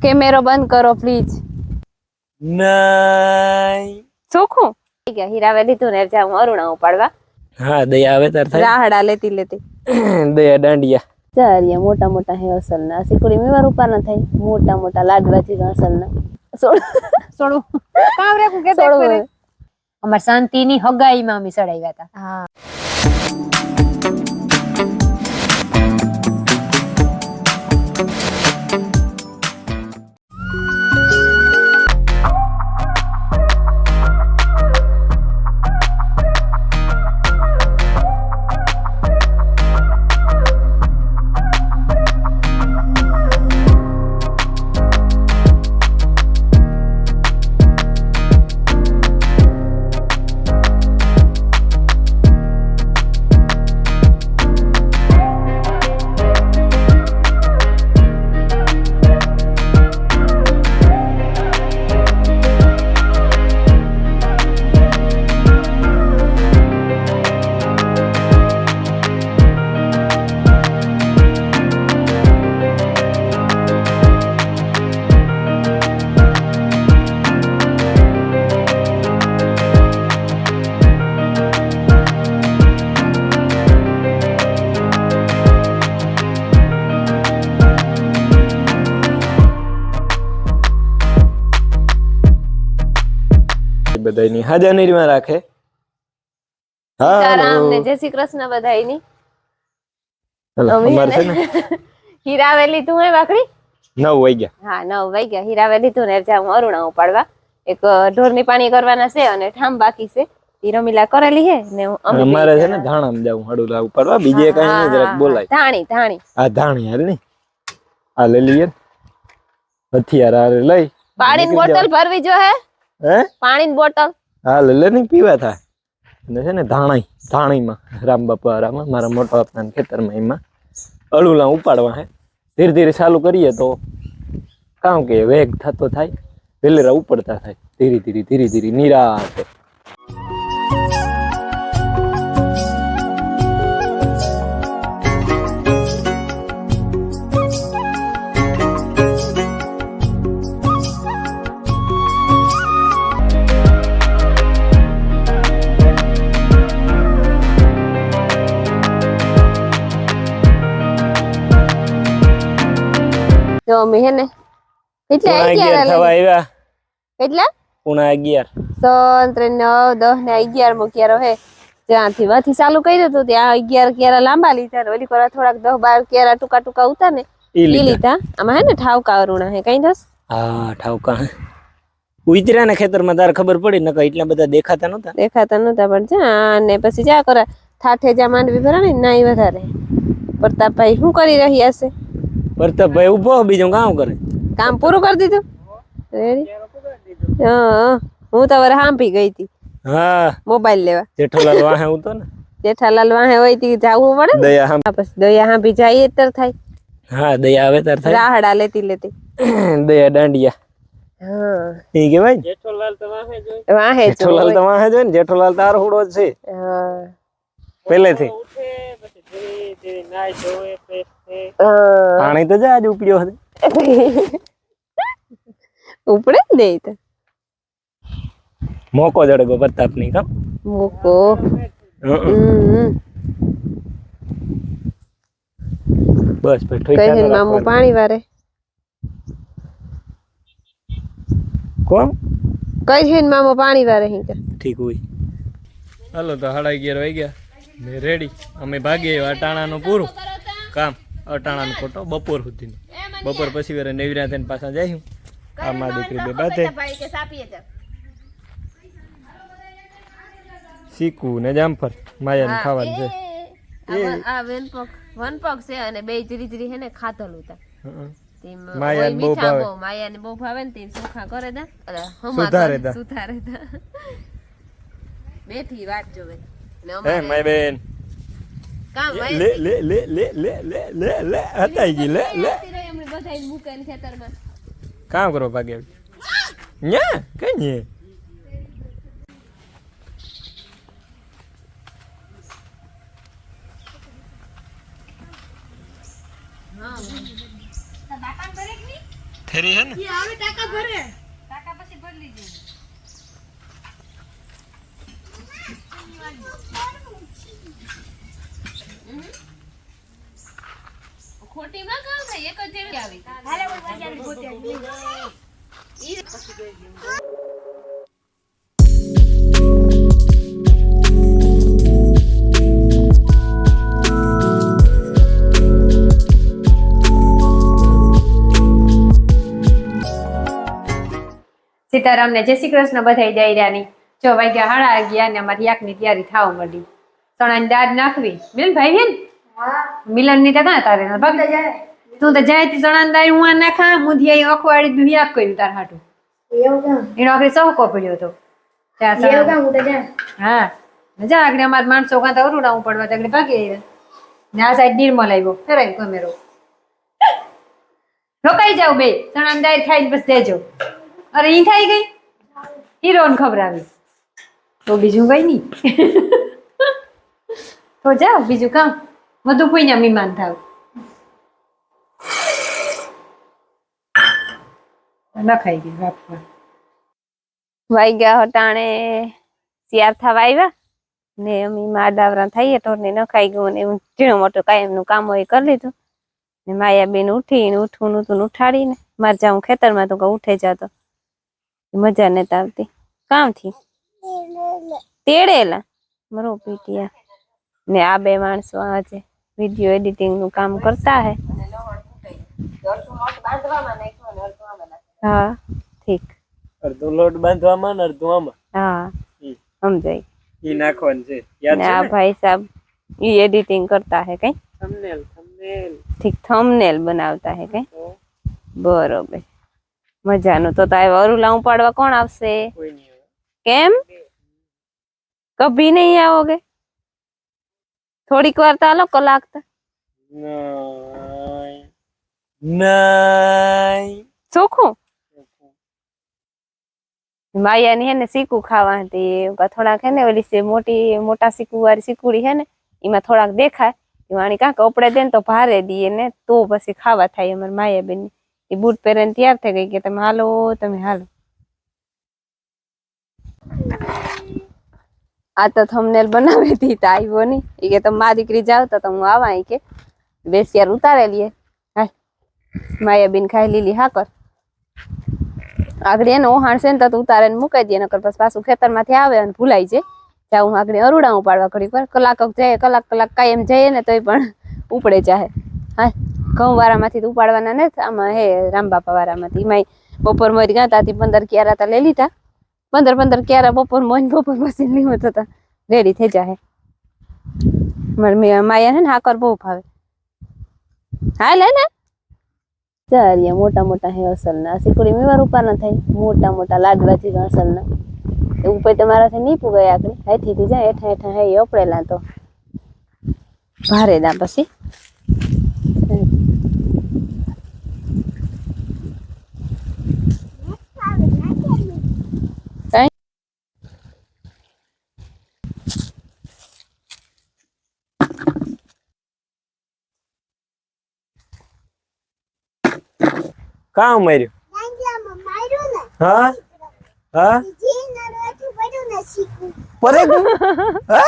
કેમેરો બંધ કરો પ્લીઝ. નહીં ચોખ્ખું ગયા હીરાવે લીધું ને જાઉં અરુણા ઉપાડવા. હા દયા આવે તાર થાય રાહડા લેતી લેતી દયા દાંડિયા ચારિયા મોટા મોટા હે અસલ ના સિકુડી મેવાર ઉપર ના થાય મોટા મોટા લાડવાજી અસલ ના સોડું કામ રાખું કે સોડું અમાર શાંતિની હગાઈમાં અમે સડાવ્યા હતા. હા બધાની હાજરીમાં રાખે. સીતારામ ને જય શ્રી કૃષ્ણ બધાયની. અમાર છે ને હીરાવેલી તું હે વાકડી 9 વાગ્યા. હા 9 વાગ્યા હીરાવેલી તું ને જાઉં અરુણા ઉપાડવા. એક ઢોરની પાણી કરવાના છે અને ઠામ બાકી છે. ઈ રમીલા કરેલી હે ને અમારે છે ને ધાણામાં જાઉં હડુલા ઉપાડવા બીજે કઈ નહીં જરાક બોલાય. ધાણી આ ધાણી હાલ ની આ લઈ લઈએ હથિયાર આ લઈ પાણીની બોટલ ભરવી જો હે પાણીની બોટલ હા લે ને પીવા થાય અને છે ને ધાણીમાં રામ બાપા રામા મારા મોટા બાપાના ખેતરમાં એમાં અળુલા ઉપાડવા હે. ધીરે ધીરે ચાલુ કરીએ તો કામ કે વેગ થતો થાય વેલેરા ઉપડતા થાય ધીરે ધીરે નિરાતે. જો મે હે ને કેટલા 11 થવા આવ્યા કેટલા 11 3 9 10 ને 11 મો કેરો હે ત્યાંથી વાથી ચાલુ કર્યું હતું ત્યાં 11 કેરા લાંબા લીધા ને ઓલી કોરા થોડાક 10 12 કેરા ટૂંકા ઉતા ને ઈ લીધા. આમાં હે ને ઠાવકા અરુણા હે કઈ દસ હા ઠાવકા ઉતર્યા ને ખેતરમાં તાર ખબર પડી નકા એટલા બધા દેખાતા નતા પણ જા ને પછી જા કરે ઠાઠે જા માંડવી ભરા ને નાઈ વધારે. પ્રતાપભાઈ શું કરી રહ્યા છે? પ્રતાપભાઈ ઉભો બીજું કામ કરે કામ પૂરું કરી દીધું રેડી. હા હું તો વરે હાંભી ગઈ હતી. હા મોબાઈલ લેવા જેઠોલાલ વાહે ઉતો ને જેઠાલાલ વાહે હોય તી જાવું પડે ને દયા પછી દયા હાંભી જાય એટલ થાય. હા દયા આવે તાર થાય રાહડા લેતી દયા દાંડિયા. હા ઈ કે ભાઈ જેઠોલાલ તો વાહે જોઈ ને જેઠોલાલ તાર હુડો છે. હા પહેલેથી પાણી તો જાજ ઉપડ્યો હશે ઉપડે જ નહીં તો મોકો જડે પ્રતાપ ની કામ મોકો બસ ભાઈ મામુ પાણી વારે કોણ કઈ છે મામુ પાણી વારે ઠીક હોય. હાલો તો 11:30 વાગ્યા ને રેડી અમે ભાગીએ અટાણાનું પૂરું કામ અટાણાનો ખોટો બપોર સુધી બપોર પછી વેરે નવરા થઈને પાછા જઈશું. આ માં દીકરી બે બાતે શીકુ ને જામફળ માયાને ખાવાનું છે. આ વનપગ છે અને બે ધીરી હે ને ખાતલું તા માયાને બહુ ભાવે માયાને બહુ ભાવે ને તે સુખા કરે દા સુધારે દા બેઠી વાત જોવે ને અમારે માય બેન કામ લે લે લે લે લે લે લે લે હતાઈ ગઈ લે લે એમણે બધાય મૂકે ખેતરમાં કામ કરો ભાગે ન્યા કઈ ને થેરી હે ને ખોટી માં કામ થાય એક જ જેવી આવી સીતારામ ને જય શ્રી કૃષ્ણ બધાય ડાયરાની જો વાગ્યા 11:30 ને અમારી યાકની તૈયારી થવા માંડી ચણાની દાળ નાખવી બેન ભાઈ બેન મિલન ની તો કાં તારે ભાગ તું તો જાય તી ચણાની દાળ હું આ નાખા મુધી અહીં અખવાડી દું યાક કર્યું તાર હાટું એનો આખરે સહકો પડ્યો હતો હા જા આગળ અમારા માણસો કાં તો અરુડા પડવા આગળ ભાગી આવ્યા ને આ સાઈડ નિર્મલ આવ્યો ફેરાય કેમેરો રોકાઈ જાવ બે ચણાની દાળ ખાઈને બસ દેજો અરે ઈ થઈ ગઈ હીરોન ખબરાવી તો બીજું કઈ નહીં તો જાઓ બીજું કામ વધુ કોઈના મહેમાન થાવ નખાઈ ગયું બાપા વાગ્યા હટાણે તૈયાર થવા આવ્યા ને અમે માડાવરા થઈએ ઢોરને નખાઈ ગયું ને એવું ઝીણું મોટું કાયમનું કામ હોય કરી લીધું ને માયાબેન ઉઠીને ઉઠવું તું ઉઠાડીને મારે જાઉં ખેતરમાં તો ઉઠે જતો મજા નથી આવતી કામથી તેડેલા મરો પીટિયા ને આ બે માણસો આજે વિડીયો એડિટિંગ નું કામ કરતા હે હા ઠીક અડધો લોટ બાંધવામાં ને અડધો આમાં હા સમજાય ઈ નાખવાનું છે યાદ છે આ ભાઈ સાહેબ ઈ એડિટિંગ કરતા હે કઈ થંબનેલ ઠીક થંબનેલ બનાવતા હે કઈ બરોબર મજાનું તો અરુલા ઉપાડવા કોણ આવશે કોઈ નહીં કેમ કભી નહીં आओगे થોડીક વાર તો હાલો કલાક તો નહીં ચોખ્ખું માયાની હે ને સીકું ખાવા હતી થોડાક હે ને ઓલી મોટા સીકુ વાળી સીકુડી હે ને એમાં થોડાક દેખાય વાણી કાંક કપડે દે ને તો ભારે દઈએ ને તો પછી ખાવા થાય અમારે માયાબેન એ બૂટ પહેરીને તૈયાર થઈ ગઈ કે તમે હાલો આ તો થંબનેલ બનાવી હતી તો આવ્યો નહીં એ કે તમે મા દીકરી જાવ તો હું આવા કે બેસ યાર ઉતારે લઈએ હા માયાબેન ખાઈ લીલી હા કર આગળ એને ઓહાણ છે ને તો ઉતારે ને મુકાઈ દે નકર પછી પાછું ખેતરમાંથી આવે અને ભૂલાઈ જાય ત્યાં હું આગળ અરુડા ઉપાડવા ઘડી પર કલાક જાય કલાક કાયમ જઈએ ને તોય પણ ઉપડે જાય હા ઘઉં વાળામાંથી ઉપાડવાના ને આમાં હે રામબાપા વાળામાંથી એમાં બપોર મોર ગયા ત્યાંથી 15 ક્યારા તા લઈ લીધા 15 ક્યારા બપોર મશીન લીધું તો રેડી થઈ જાય માયા ને હાકર બહુ ભાવે હા લે ને ચારિયા મોટા હે અસલ ના સીકડી મેવાર ઉપર ના થાય મોટા લાડવાથી અસલ ના ઉપર તમારાથી નહીં પુગાય આકડી હાથીથી જાય હેઠા હે ઓપડેલા તો ભારે દા પછી કામ માર્યું હા હા પરે હા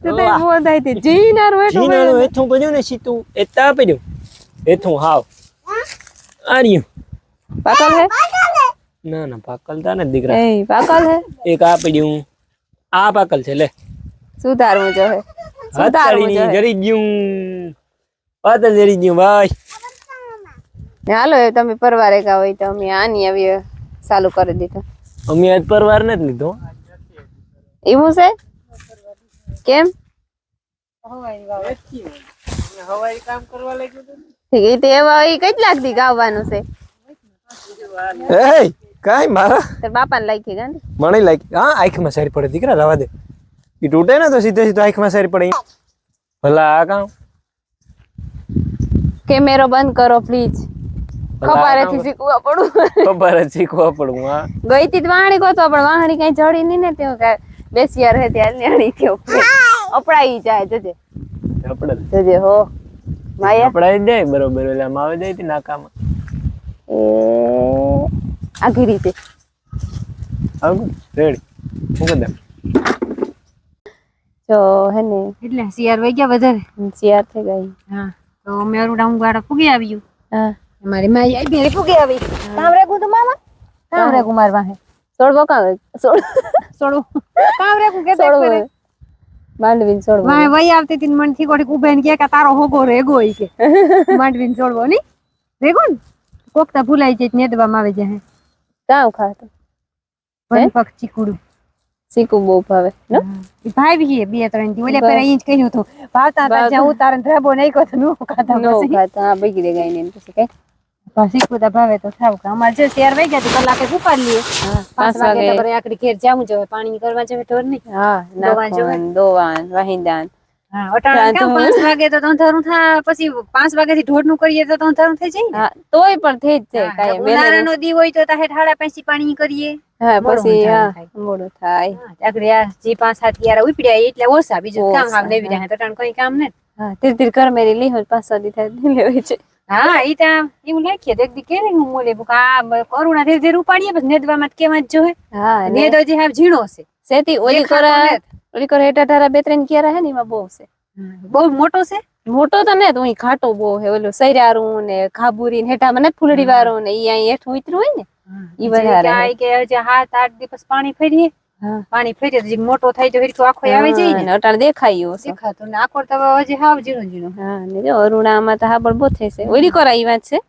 તો તે બોધાઈ તે જીનાર જીનાળું એથું પડ્યું ને સીતું એતા પડ્યું એથું હાવ આર્યું પાકલ હે ના પાકલ તા ને દીકરા એ પાકલ હે એક આ પડ્યું આ પાકલ છે લે સુધારવું જો હે હથાળીની જરી ગયું પાતળ જરી ગયું ભાઈ હાલો તમે પરવારે કા હોય તો અમે આની આવી ચાલુ કરી દીધું અમે આજ પરવાર નથી લીધો એવું છે કેમ હવાઈ કામ કરવા લાગ્યું ઠીક એ તો એવા એ કેટલાક દી ગાવાનું છે એ કાઈ મારા તાર બાપાને લાગી ગાંધી મને લાગી હા આંખમાં સારી પડે દીકરા રવા દે ઈ તૂટે ને તો સીધે આંખમાં સારી પડે ભલા આ કામ કેમેરો બંધ કરો પ્લીઝ ખબરેથી શીખવા પડું ખબર જ શીખવા પડું હા ગઈ તી વાહણી ગોતો પણ વાહણી કઈ જડી નહીં ને તેઓ બેસિયા રહે ત્યાં ન્યાણી થયો અપડાઈ જાય જજે જજે હો માયા અપડાઈ જાય બરોબર એટલે આમ આવે જાય નાકામાં એ આખી રીતે આવું રેડી મૂકી દે જો હે ને એટલે શિયાર વઈ ગયા વધારે તૈયાર થઈ ગઈ હા તો અમે અરુડા હું ગાડા ફૂગી આવ્યું હા મારી માઈ આઈ ભેરી ફૂગી આવી કામ રેગું તો મામા કામ રેગું મારવા હે છોડવો કામ છોડ છોડું કામ રેગું કે છોડવો માંડવીને છોડવો વાય વઈ આવતી તી મન થી કોડી ઉભે ને કે તારો હોગો રેગો ઈ કે માંડવીને છોડવો ની રેગો ને કોકતા ભૂલાઈ જાય નેદવામાં આવે જાય કામ ખાતો વન પક ચીકુડું શીખું બહુ ભાવે નો ઈ ભાઈ બી બે ત્રણ થી ઓલે પેલા ઈ જ કહ્યું હતું ભાવતા હતા જ્યાં ઉતારણ ડ્રાબો નહીં કો તો નો ખાતા નો પછી ખાતા હા બગડી ગઈ ને પછી કઈ પછી કુદા ભાવે તો ખાવ કે અમાર જે શેર વઈ ગયા તો કલાકે ઉપાડ લઈએ હા 5 વાગે તો બરે આકડી ઘેર જાવું જોઈએ પાણી કરવા જોઈએ ઢોર નહીં હા દોવા જોવે. દોવાન વાહિંદાન હા અટાણે કેમ 5 વાગે તો ધરું થા પછી 5 વાગે થી ઢોર નું કરીએ તો ધરું થઈ જાય ને હા તોય પણ થઈ જ જાય કાંઈ ઉનાળાનો દી હોય તો તાહે ઠાડા પેસી પાણી કરીએ હા મોડું પછી અંધારું હા થાય. મોડું થાય આગળ આ જે 5-7 યાર ઉપડ્યા એટલે ઓછા બીજું કામ ઓછા, હાવ લેવી રહ્યા તો અટાણે કઈ કામ ને હા ધીરે ધીરે કર મેરી લી હોય 5 દી થાય લેવાય છે હા ઈ ત્યાં એવું લખીએ તો એક દી કેરી હું મોલે આ કરુણા ધીરે ધીરે ઉપાડીએ પછી નેદવામાં કેવા જ જોહે હા ને નેદ હજી હાવ ઝીણો છે સેતી ઓલી દેખાતો કોરા નથી. ઓલી કોરા હેઠા ધારા 2-3 કિયારા હે ને એમાં બહુ છે બહુ મોટો છે મોટો તો ને તો ઈ ઘાટો બહુ હે ઓલું સૈરારું ને ખાબુરી ને હેઠા મને ફૂલડી વાળો ને ઈ અહીં હેઠું ઉતર્યું હોય ને ઈ વધારે હે. કે હજી 7-8 દિવસ પાણી ફેરીએ હા પાણી ફેરીએ તો હજી મોટો થાય તો હેરખો આખો આવી જાય ને ને અટાણે દેખાય છે દેખાતો ને આખો તો હજી હાવ ઝીણો ઝીણો હા ને જો અરુણામાં તો હાબળ બહુ થઈ છે ઓલી કોરા ઈ વાત છે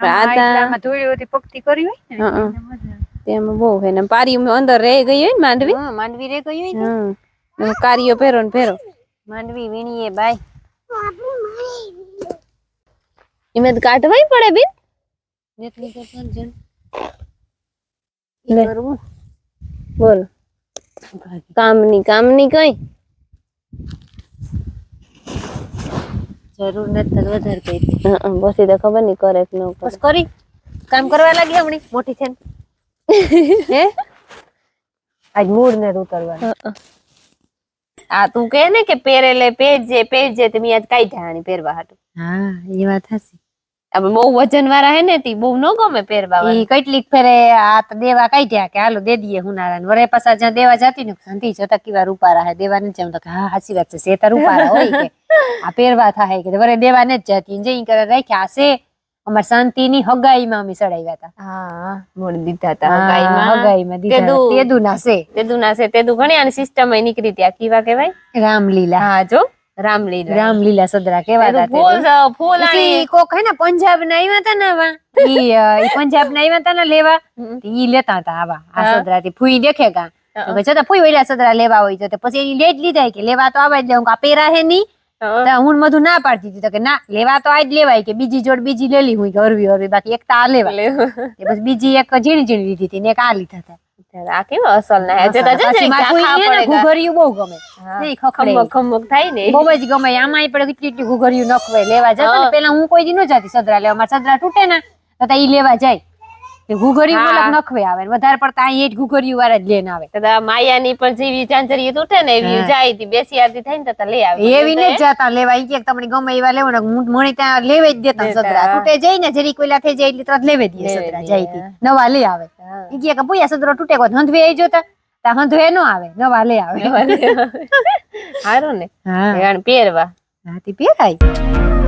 પણ આ તા આમાં ધોળી પકતી કરી હોય ને હા, હા. એટલે મજા આવે. તેમાં બહુ હે ને પારી અંદર રહી ગઈ હોય ને માંડવી હા માંડવી રે ગઈ હોય ને હા કારીઓ પહેરો ને પહેરો માંડવી વીણીએ બાય એમાં તો કાઢવાય પડે બેન નેતની કરતા જન લે. કરવું બોલ કામની કઈ જરૂર નથી તો વધારે કરી પછી તો ખબર નહીં કરે કે ન કરે બસ કરી કામ કરવા લાગી હમણી મોટી થઈને હે આજ મૂડ ને ઉતરવાનું આ તું કે ને કે પહેરેલે પેજે તમે આજ કાઈ ધાણી પહેરવા હાટુ હા એ વાત હશે હવે બહુ વજન વાળા હે ને તી બહુ ન ગમે પહેરવા ઈ કેટલીક ફેરે આ તો દેવા કાઢ્યા કે હાલો દે દઈએ હુનાળા વરે પાછા જ્યાં દેવા જાતી ને શાંતિ જતા કેવા રૂપારા હે દેવા ને જેમ તો હા સાચી વાત છે સેતા રૂપારા હોય કે આ પહેરવા થાય કે વરે દેવા ને જ જાતી જઈ કરે રાખ્યા હશે અમાર શાંતિ ની હગાઈમાં અમે સડાવ્યા હતા હા મોડ દીધા તા હગાઈમાં દીધા તેદુ ના છે તેદુ ઘણી આની સિસ્ટમ નીકળી ત્યાં કીવા કેવાય રામલીલા હા જો રામલીલા રામલીલા સદરા કેવા ફૂલ ઈ કોક હે ને પંજાબ ના આવ્યા હતા ને આવા ઈ પંજાબ ના આવ્યા હતા ને લેવા ઈ લેતા હતા આવા આ સદરા થી ફૂઈ દેખે કા છતાં ફૂઈ ઓલા સદરા લેવા હોય તો પછી એની લેજ લીધા કે લેવા તો આવે જ આ પેરા હે ની હું મધુ ના પાડતી હતી તો કે ના લેવા તો આજ લેવાય કે બીજી જોડ બીજી લેલી હું કે હરવી બાકી એક તો આ લેવા બસ બીજી એક ઝીણી ઝીણી લીધી હતી ને એક આ લીધા હતા આ કેવા અસલ ના હે જતા ઘુઘરિયું બહુ ગમે નહીં ખખડે ખમક થાય ને બહુ જ ગમે આમાં પણ કેટલી કેટલી ઘુઘરિયું નખવાય લેવા જતા ને પેલા હું કોઈ દી ન જતી સદરા લેવા મારા સદરા તૂટે ને તો ઈ લેવા જાય ઘુઘરિયું મલક નખવે આવે વધારે પડતા અહીં જ ઘુઘરિયું વાળા જ લઈને આવે કદા માયાની પણ જેવી ચાંચરી તૂટે ને એવી જાય તી બેસી આરતી થાય ને તો લઈ આવે એવી ને જતા લેવા ઈ કે તમને ગમે એવા લેવો ને મણી ત્યાં લેવે જ દેતા સદરા તૂટે જાય ને જરી કોઈલા થઈ જાય એટલે તરત લેવે દે સદરા જાય નવા લઈ આવે ઈ કે ભૂયા સદરો તૂટે કોઈ હંધવે આવી જોતા તા હંધવે નો આવે નવા લઈ આવે હારું ને હા પહેરવા હા તે પહેરાય